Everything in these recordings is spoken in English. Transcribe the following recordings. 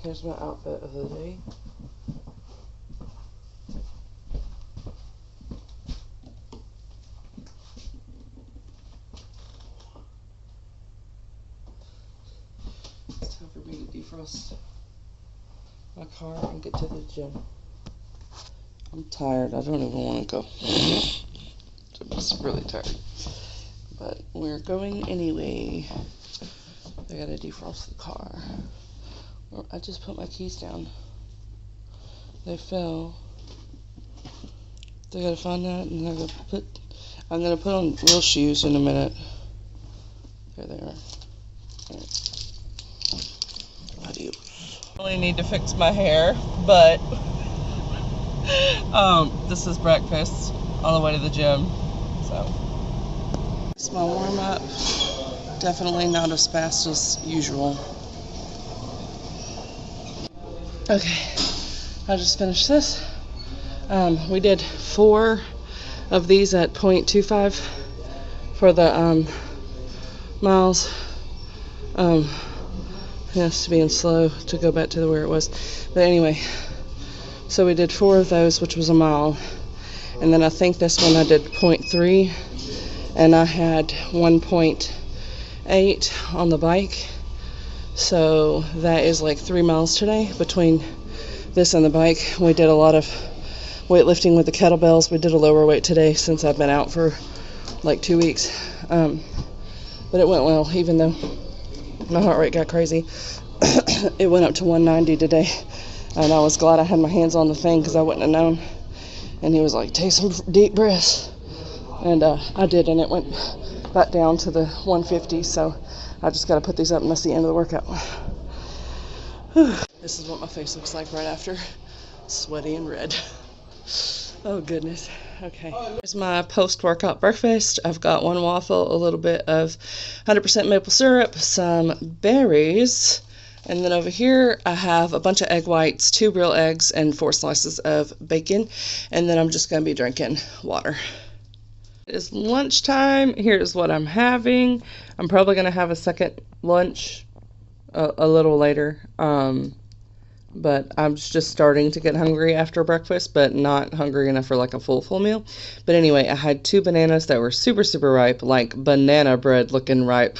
Here's my outfit of the day. It's time for me to defrost my car and get to the gym. I'm tired. I don't even want to go. I'm just really tired. But we're going anyway. I gotta defrost the car. Well, I just put my keys down. They fell. They gotta find that, and I'm gonna put on real shoes in a minute. There they are. Adios. I really need to fix my hair, but this is breakfast on the way to the gym. So it's my warm up. Definitely not as fast as usual. Okay, I just finished this. We did 4 of these at 0.25 for the miles. Yes, being slow to go back to where it was. But anyway, so we did 4 of those, which was a mile. And then I think this one I did 0.3, and I had 1.8 on the bike. So that is like 3 miles today between this and the bike. We did a lot of weightlifting with the kettlebells. We did a lower weight today since I've been out for like 2 weeks. But it went well, even though my heart rate got crazy. It went up to 190 today, and I was glad I had my hands on the thing because I wouldn't have known. And he was like, take some deep breaths. And I did, and it went back down to the 150. So I just got to put these up, and that's the end of the workout. Whew. This is what my face looks like right after. Sweaty and red. Oh, goodness. Okay. Here's my post-workout breakfast. I've got 1 waffle, a little bit of 100% maple syrup, some berries, and then over here I have a bunch of egg whites, 2 real eggs, and 4 slices of bacon, and then I'm just going to be drinking water. It is lunchtime. Here's what I'm having. I'm probably going to have a second lunch a little later, but I'm just starting to get hungry after breakfast, but not hungry enough for like a full meal. But anyway, I had 2 bananas that were super ripe, like banana bread looking ripe.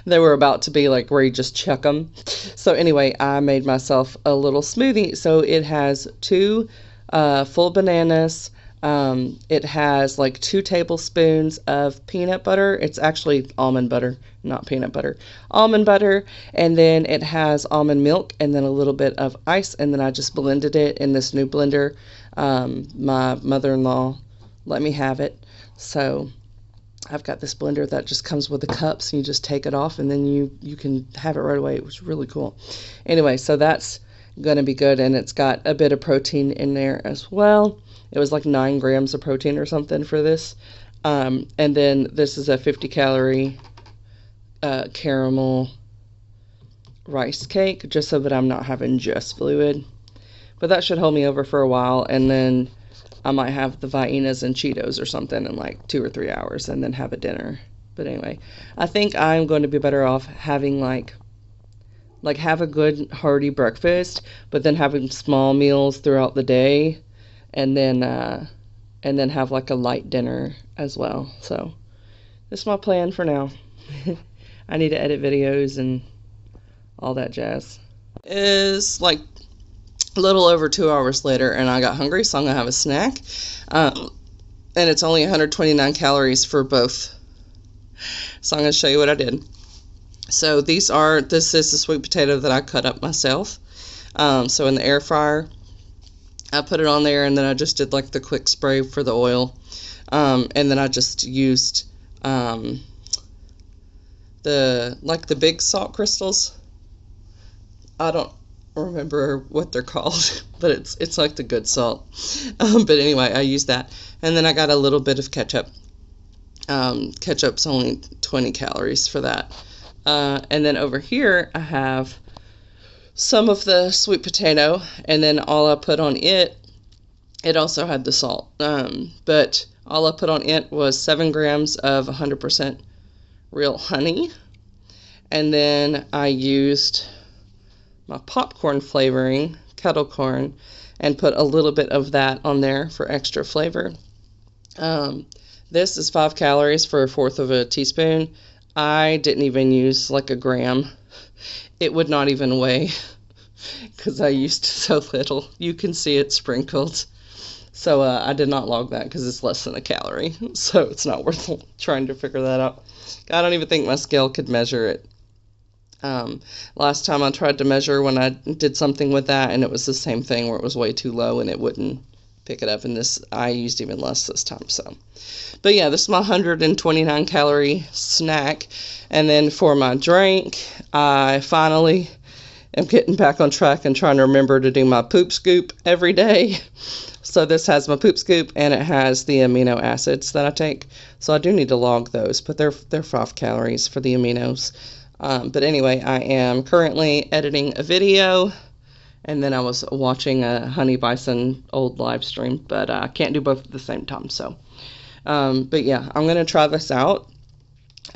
They were about to be like where you just chuck them. So anyway, I made myself a little smoothie. So it has 2 full bananas. It has like 2 tablespoons of peanut butter. It's actually almond butter, not peanut butter. Almond butter, and then it has almond milk, and then a little bit of ice, and then I just blended it in this new blender. My mother-in-law let me have it, so I've got this blender that just comes with the cups, and you just take it off, and then you can have it right away. It was really cool. Anyway, so that's gonna be good, and it's got a bit of protein in there as well. It was like 9 grams of protein or something for this. And then this is a 50-calorie caramel rice cake, just so that I'm not having just fluid. But that should hold me over for a while, and then I might have the Viennas and Cheetos or something in like 2 or 3 hours, and then have a dinner. But anyway, I think I'm going to be better off having like have a good hearty breakfast, but then having small meals throughout the day, and then have like a light dinner as well. So this is my plan for now. I need to edit videos and all that jazz. It's like a little over 2 hours later, and I got hungry, so I'm gonna have a snack. And it's only 129 calories for both. So I'm gonna show you what I did. So this is the sweet potato that I cut up myself. So in the air fryer, I put it on there, and then I just did like the quick spray for the oil. And then I just used the big salt crystals. I don't remember what they're called, but it's like the good salt. But anyway, I used that, and then I got a little bit of ketchup. Ketchup's only 20 calories for that. And then over here I have some of the sweet potato, and then all I put on it also had the salt, but all I put on it was 7 grams of 100% real honey, and then I used my popcorn flavoring, kettle corn, and put a little bit of that on there for extra flavor. This is 5 calories for 1/4 of a teaspoon. I didn't even use like a gram. It would not even weigh because I used so little. You can see it sprinkled. So I did not log that because it's less than a calorie. So it's not worth trying to figure that out. I don't even think my scale could measure it. Last time I tried to measure when I did something with that, and it was the same thing where it was way too low and it wouldn't pick it up. And this, I used even less this time. So, but yeah, this is my 129 calorie snack. And then for my drink, I finally am getting back on track and trying to remember to do my poop scoop every day. So this has my poop scoop and it has the amino acids that I take. So I do need to log those, but they're 5 calories for the aminos. But anyway, I am currently editing a video, and then I was watching a Honey Bison old live stream, but I can't do both at the same time. So, but yeah, I'm gonna try this out.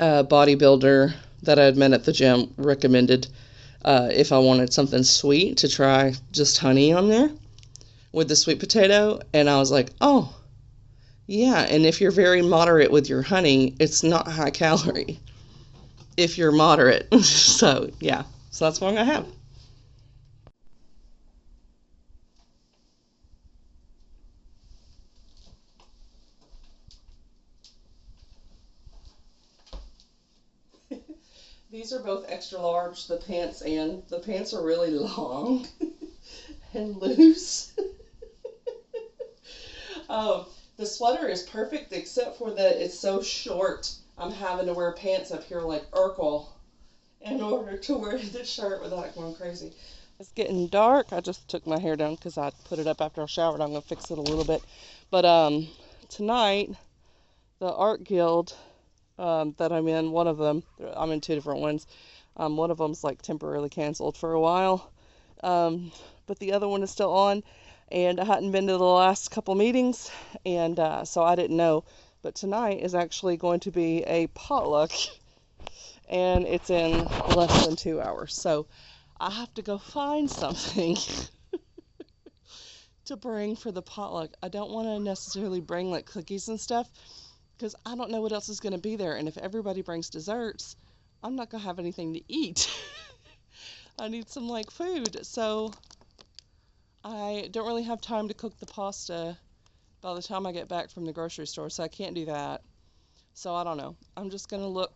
Bodybuilder that I had met at the gym recommended if I wanted something sweet to try just honey on there with the sweet potato, and I was like, oh yeah. And if you're very moderate with your honey, it's not high calorie if you're moderate. So yeah, so that's what I'm gonna have. These are both extra large, the pants are really long and loose. The sweater is perfect except for that it's so short. I'm having to wear pants up here like Urkel in order to wear the shirt without going crazy. It's getting dark. I just took my hair down because I put it up after I showered. I'm going to fix it a little bit. But tonight, the art guild that I'm in, one of them, I'm in 2 different ones. One of them's like temporarily canceled for a while. But the other one is still on. And I hadn't been to the last couple meetings. And so I didn't know. But tonight is actually going to be a potluck. And it's in less than 2 hours. So I have to go find something to bring for the potluck. I don't want to necessarily bring like cookies and stuff because I don't know what else is going to be there. And if everybody brings desserts, I'm not going to have anything to eat. I need some like food. So I don't really have time to cook the pasta by the time I get back from the grocery store. So I can't do that. So I don't know. I'm just going to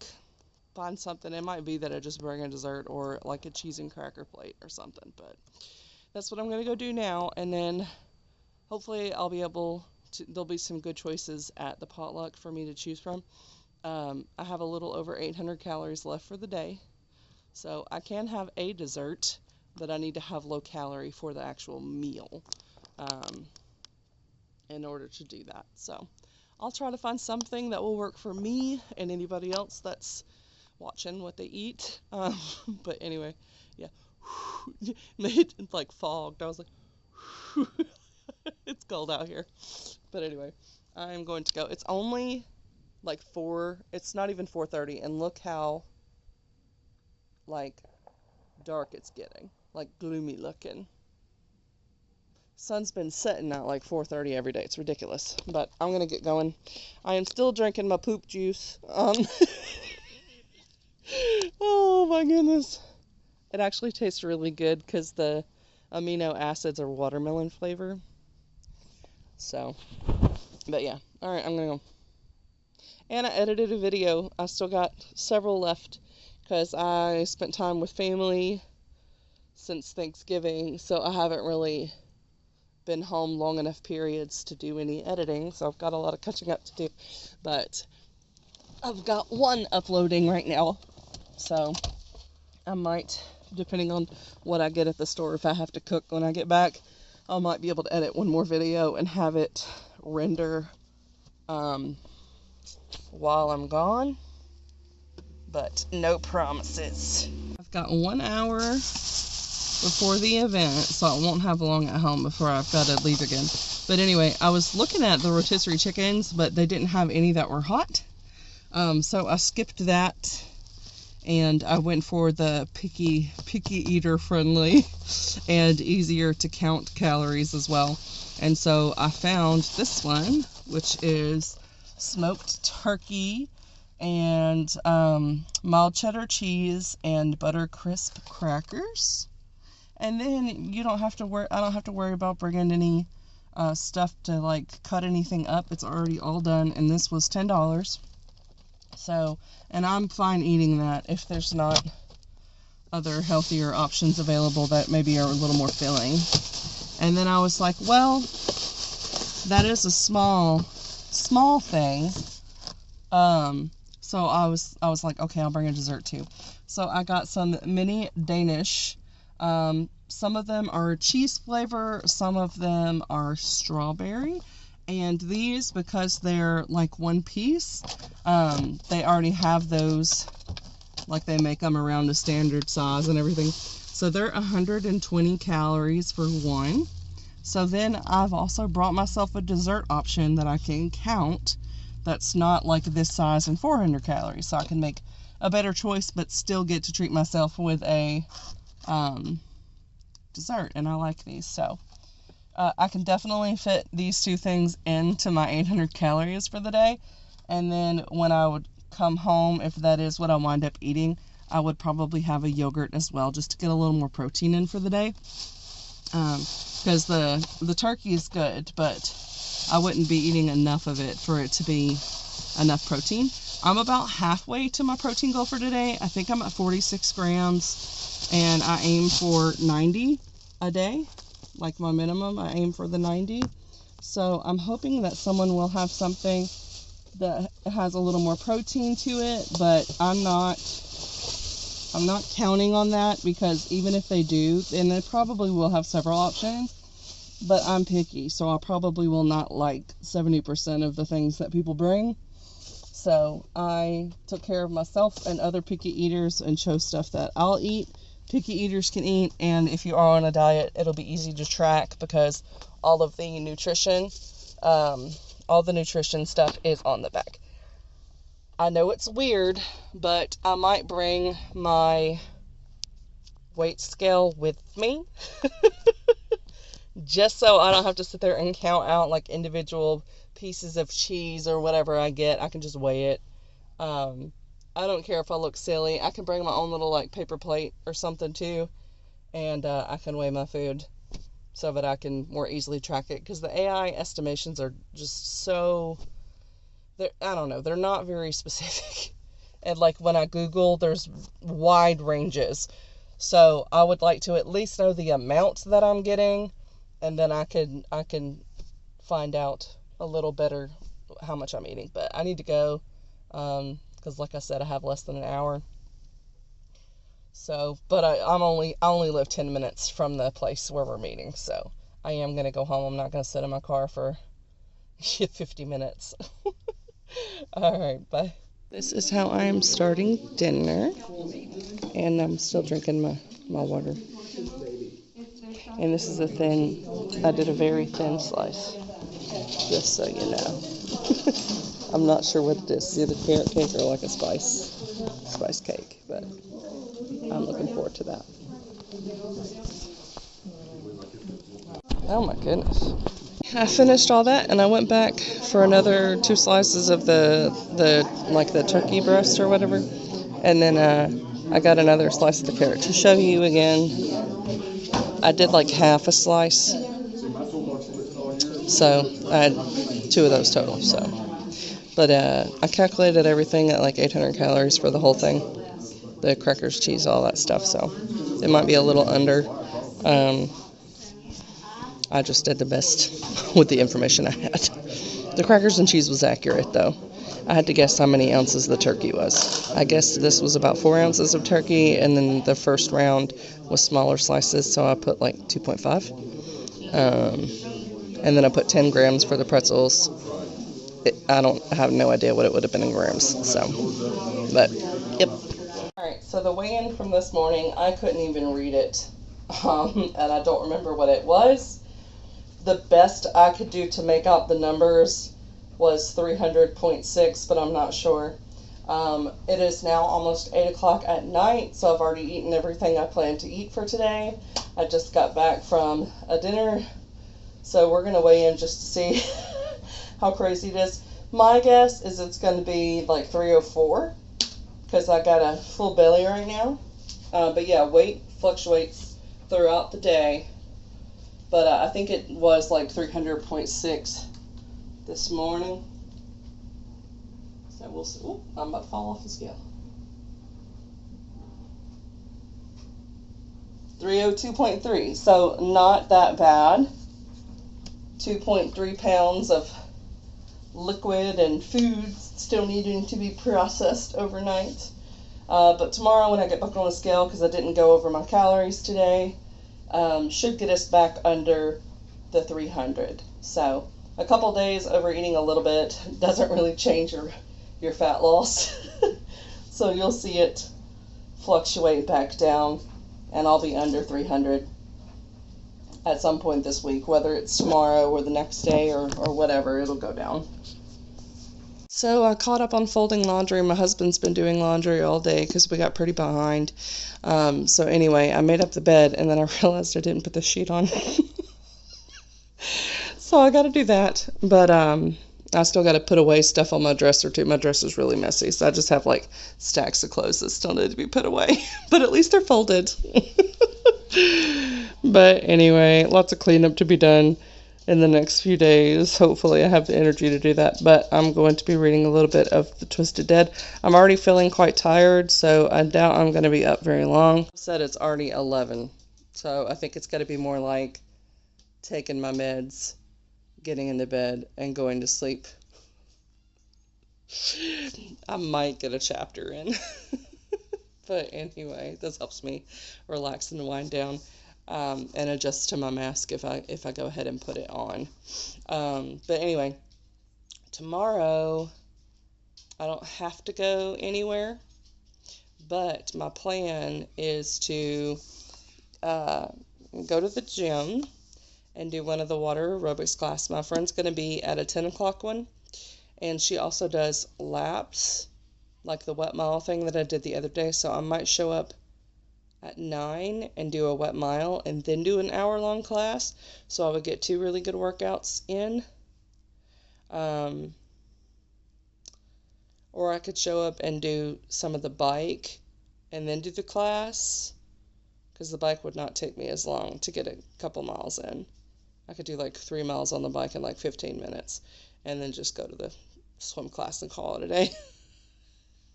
find something. It might be that I just bring a dessert or like a cheese and cracker plate or something. But that's what I'm going to go do now. And then hopefully I'll be able to, there'll be some good choices at the potluck for me to choose from. I have a little over 800 calories left for the day. So I can have a dessert, but I need to have low calorie for the actual meal in order to do that. So I'll try to find something that will work for me and anybody else that's watching what they eat. But anyway, yeah. It's like fogged. I was like, it's cold out here. But anyway, I'm going to go. It's only like 4, it's not even 4:30, and look how like dark it's getting, like gloomy looking. Sun's been setting at like 4:30 every day. It's ridiculous. But I'm gonna get going. I am still drinking my poop juice. Oh my goodness. It actually tastes really good because the amino acids are watermelon flavor. So, but yeah. Alright, I'm gonna go. And I edited a video. I still got several left because I spent time with family since Thanksgiving. So I haven't really been home long enough periods to do any editing. So I've got a lot of catching up to do. But I've got one uploading right now. So I might, depending on what I get at the store, if I have to cook when I get back, I might be able to edit one more video and have it render while I'm gone. But no promises. I've got 1 hour before the event, so I won't have long at home before I've got to leave again. But anyway, I was looking at the rotisserie chickens, but they didn't have any that were hot. So I skipped that. and I went for the picky eater friendly and easier to count calories as well. And so I found this one, which is smoked turkey and mild cheddar cheese and butter crisp crackers. And then you don't have to worry, I don't have to worry about bringing any stuff to like cut anything up. It's already all done, and this was $10. So, and I'm fine eating that if there's not other healthier options available that maybe are a little more filling. And then I was like, well, that is a small thing. So I was like, okay, I'll bring a dessert too. So I got some mini Danish. Some of them are cheese flavor, some of them are strawberry. And these, because they're like one piece, they already have those, like they make them around a standard size and everything. So they're 120 calories for one. So then I've also brought myself a dessert option that I can count that's not like this size and 400 calories. So I can make a better choice but still get to treat myself with a dessert. And I like these. So I can definitely fit these two things into my 800 calories for the day. And then when I would come home, if that is what I wind up eating, I would probably have a yogurt as well, just to get a little more protein in for the day. Because the turkey is good, but I wouldn't be eating enough of it for it to be enough protein. I'm about halfway to my protein goal for today. I think I'm at 46 grams, and I aim for 90 a day. Like my minimum, I aim for the 90. So I'm hoping that someone will have something that has a little more protein to it, but I'm not counting on that, because even if they do, then they probably will have several options. But I'm picky, so I probably will not like 70% of the things that people bring. So I took care of myself and other picky eaters and chose stuff that I'll eat, picky eaters can eat, and if you are on a diet, it'll be easy to track because all of the nutrition, stuff is on the back. I know it's weird, but I might bring my weight scale with me just so I don't have to sit there and count out like individual pieces of cheese or whatever I get. I can just weigh it. I don't care if I look silly. I can bring my own little like paper plate or something too, and I can weigh my food so that I can more easily track it, because the AI estimations are just so, I don't know, they're not very specific. And like when I Google, there's wide ranges. So I would like to at least know the amount that I'm getting, and then I can find out a little better how much I'm eating. But I need to go, because like I said, I have less than an hour. So, but I only live 10 minutes from the place where we're meeting, so I am going to go home. I'm not going to sit in my car for 50 minutes. All right, bye. This is how I am starting dinner, and I'm still drinking my water. And this is I did a very thin slice, just so you know. I'm not sure what it is. It's either carrot cake or like a spice cake, but I'm looking forward to that. Oh my goodness. I finished all that, and I went back for another 2 slices of the turkey breast or whatever, and then I got another slice of the carrot. To show you again, I did like half a slice, so I had 2 of those total. So, but I calculated everything at like 800 calories for the whole thing, the crackers, cheese, all that stuff. So it might be a little under. I just did the best with the information I had. The crackers and cheese was accurate, though. I had to guess how many ounces the turkey was. I guessed this was about 4 ounces of turkey, and then the first round was smaller slices, so I put like 2.5. And then I put 10 grams for the pretzels. I have no idea what it would have been in grams, so, but, yep. Alright, so the weigh-in from this morning, I couldn't even read it, and I don't remember what it was. The best I could do to make out the numbers was 300.6, but I'm not sure. It is now almost 8 o'clock at night, so I've already eaten everything I planned to eat for today. I just got back from a dinner, so we're going to weigh in just to see how crazy it is. My guess is it's going to be like 304 because I got a full belly right now. But yeah, weight fluctuates throughout the day. But I think it was like 300.6 this morning. So we'll see. Ooh, I'm about to fall off the scale. 302.3. So not that bad. 2.3 pounds of liquid and food still needing to be processed overnight. But tomorrow when I get back on the scale, because I didn't go over my calories today, should get us back under the 300. So a couple days overeating a little bit doesn't really change your fat loss. So you'll see it fluctuate back down, and I'll be under 300 at some point this week, whether it's tomorrow or the next day or whatever, it'll go down. So I caught up on folding laundry. My husband's been doing laundry all day because we got pretty behind. So anyway, I made up the bed, and then I realized I didn't put the sheet on. So I got to do that. But I still got to put away stuff on my dresser too. My dresser's really messy, so I just have like stacks of clothes that still need to be put away. But at least they're folded. But anyway, lots of cleanup to be done in the next few days. Hopefully I have the energy to do that, but I'm going to be reading a little bit of The Twisted Dead. I'm already feeling quite tired, so I doubt I'm going to be up very long. I said it's already 11, so I think it's going to be more like taking my meds, getting into bed, and going to sleep. I might get a chapter in. But anyway, this helps me relax and wind down. And adjust to my mask if I go ahead and put it on. But anyway, tomorrow I don't have to go anywhere, but my plan is to go to the gym and do one of the water aerobics class. My friend's going to be at a 10 o'clock one, and she also does laps, like the wet mile thing that I did the other day, so I might show up at 9 and do a wet mile and then do an hour-long class, so I would get 2 really good workouts in. Or I could show up and do some of the bike and then do the class, because the bike would not take me as long to get a couple miles in. I could do like 3 miles on the bike in like 15 minutes and then just go to the swim class and call it a day.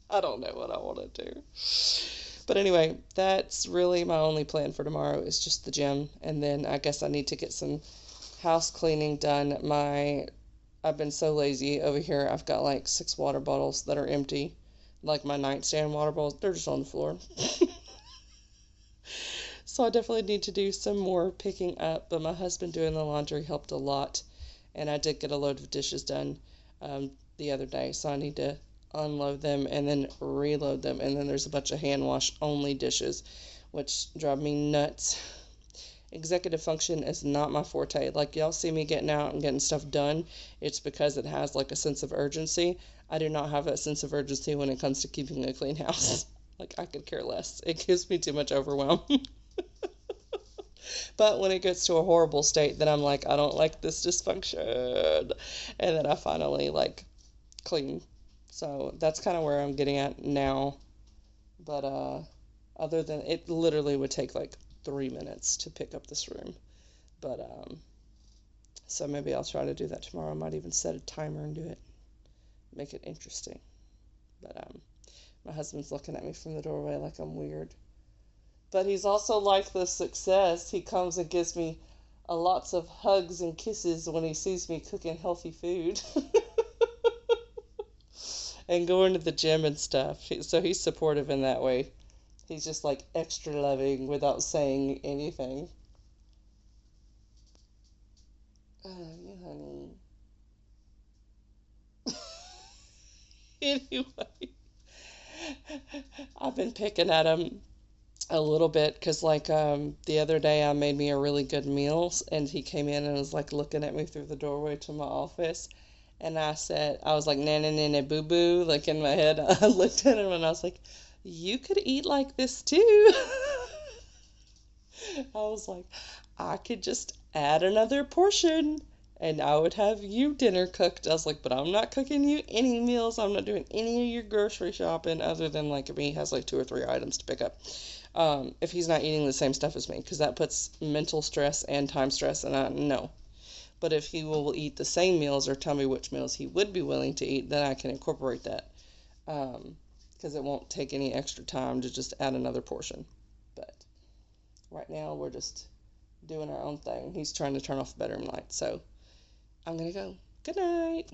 I don't know what I want to do. But anyway, that's really my only plan for tomorrow is just the gym. And then I guess I need to get some house cleaning done. I've been so lazy over here. I've got like 6 water bottles that are empty. Like my nightstand water bottles, they're just on the floor. So I definitely need to do some more picking up. But my husband doing the laundry helped a lot. And I did get a load of dishes done the other day. So I need to unload them and then reload them, and then there's a bunch of hand wash only dishes, which drive me nuts. Executive function is not my forte. Like, y'all see me getting out and getting stuff done, it's because it has like a sense of urgency. I do not have that sense of urgency when it comes to keeping a clean house. Like, I could care less. It gives me too much overwhelm. But when it gets to a horrible state, then I'm like, I don't like this dysfunction, and then I finally like clean. So that's kind of where I'm getting at now. But other than, it literally would take like 3 minutes to pick up this room. But so maybe I'll try to do that tomorrow. I might even set a timer and do it. Make it interesting. But my husband's looking at me from the doorway like I'm weird. But he's also like the success. He comes and gives me lots of hugs and kisses when he sees me cooking healthy food. And going to the gym and stuff. So he's supportive in that way. He's just like extra loving without saying anything. Honey. Anyway, I've been picking at him a little bit because like the other day I made me a really good meal, and he came in and was like looking at me through the doorway to my office. And I said, I was like, nana, nana, boo boo, like in my head. I looked at him and I was like, you could eat like this too. I was like, I could just add another portion and I would have you dinner cooked. I was like, but I'm not cooking you any meals. I'm not doing any of your grocery shopping other than like if he has like 2 or 3 items to pick up. If he's not eating the same stuff as me, because that puts mental stress and time stress, and I know. But if he will eat the same meals or tell me which meals he would be willing to eat, then I can incorporate that. Because it won't take any extra time to just add another portion. But right now we're just doing our own thing. He's trying to turn off the bedroom light. So I'm going to go. Good night.